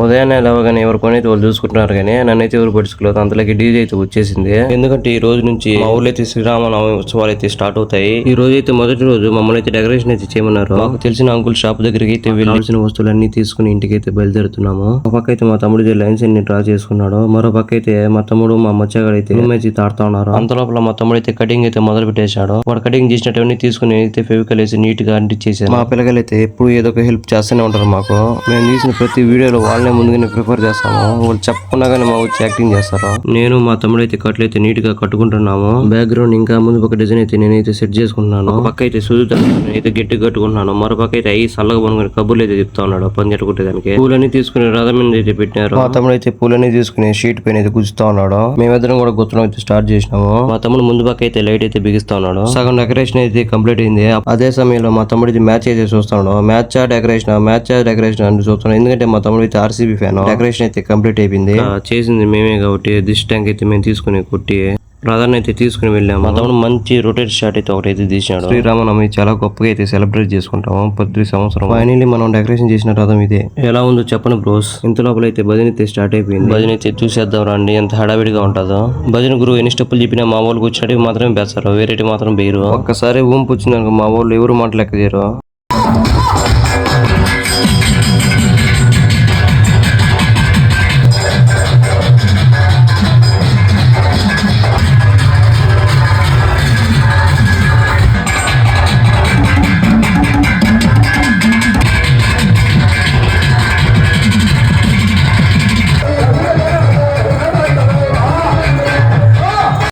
ఉదయాన్నే లేవగానే ఎవరు పని అయితే వాళ్ళు చూసుకుంటున్నారు కానీ నన్నైతే ఎవరు పడుచుకోలేదు. అంతలోకి డీజే అయితే వచ్చేసింది. ఎందుకంటే ఈ రోజు నుంచి మా ఊళ్ళో అయితే శ్రీరామనవమి ఉత్సవాలు అయితే స్టార్ట్ అవుతాయి. ఈ రోజు అయితే మొదటి రోజు మమ్మల్ని అయితే డెకరేషన్ అయితే చేయమన్నారు. మాకు తెలిసిన అంకుల్ షాప్ దగ్గరికి అయితే వెళ్ళాల్సిన వస్తువులన్నీ తీసుకుని ఇంటికి అయితే బయలుదేరుతున్నాము. ఒక పక్క అయితే మా తమ్ముడు లైన్స్ అన్ని డ్రా చేసుకున్నాడు. మరో పక్క అయితే మా తమ్ముడు మా మచ్చగాడు అయితే రూమ్ తాడుతా ఉన్నారు. అంత లోపల మా తమ్ముడు అయితే కటింగ్ అయితే మొదలు పెట్టేశాడు. వాడు కటింగ్ చేసినట్టువన్నీ తీసుకుని అయితే ఫెవికల్ వేసి నీట్ గా అంటించేసారు. మా పిల్లలు అయితే ఎప్పుడు ఏదో ఒక హెల్ప్ చేస్తూనే ఉంటారు మాకు. మేము తీసిన ప్రతి వీడియోలో వాళ్ళనే ముందుగానే ప్రిఫర్ చేస్తాము. వాళ్ళు చెప్పకుండా కానీ మా వచ్చి యాక్టింగ్ చేస్తారు. నేను మా తమ్ముడు అయితే కట్లు అయితే నీట్ గా కట్టుకుంటున్నాము. బ్యాక్గ్రౌండ్ ఇంకా ముందు పక్క డిజైన్ అయితే నేనైతే సెట్ చేసుకుంటున్నాను. ఒక పక్క అయితే సుజు అయితే గట్టి కట్టుకుంటున్నాను. మరో పక్క అయితే అయ్యి చల్లగా పనుకొని కబుర్లు అయితే చెప్తా ఉన్నాడు పని చెట్టుకుంటేదానికి. పూలన్నీ తీసుకుని రథం మీద అయితే పెట్టినారు. మా తమ్ముడు అయితే పూలన్నీ తీసుకుని షీట్ పైన అయితే గుచ్చుతా ఉన్నాడు. మేమిద్దరం కూడా గుచ్చడం అయితే స్టార్ట్ చేసినాము. మా తమ్ముడు ముందు పక్క అయితే లైట్ అయితే బిగిస్తా ఉన్నాడు. సగం డెకరేషన్ అయితే కంప్లీట్ అయింది. అదే సమయంలో మా తమ్ముడు అయితే మ్యాచ్ అయితే చూస్తున్నాడు. మ్యాచ్ డెకరేషన్ అని చూస్తున్నాడు. ఎందుకంటే మా తమ్ముడు అయితే ఆర్సీబీ ఫ్యాన్. డెకరేషన్ అయితే కంప్లీట్ అయిపోయింది. చేసింది మేమే కాబట్టి దిస్ ట్యాంక్ అయితే మేము తీసుకుని కొట్టి రథాన్ని అయితే తీసుకుని వెళ్ళాము. మా తమ్ముడు మంచి రొటేట్ షాట్ అయితే ఒకటైతే తీసినాడు. శ్రీరామనవమి చాలా గొప్పగా అయితే సెలబ్రేట్ చేసుకుంటాము ప్రతి సంవత్సరం. ఫైనల్లీ మనం డెకరేషన్ చేసిన రథం ఇదే. ఎలా ఉందో చెప్పండి బ్రోస్. ఇంత లోపల అయితే భజన అయితే స్టార్ట్ అయిపోయింది. భజన అయితే చూసేద్దాం రండి ఎంత హడావిడిగా ఉంటుందో. భజన గురువు ఎన్ని స్టెప్పులు చెప్పినా మా వాళ్ళకి వచ్చినట్టు మాత్రమే బేస్తారు, వేరేటి మాత్రం బేరు. ఒక్కసారి ఊంపు వచ్చిందనుకో మా వాళ్ళు ఎవరు మాట లెక్క చేయరు.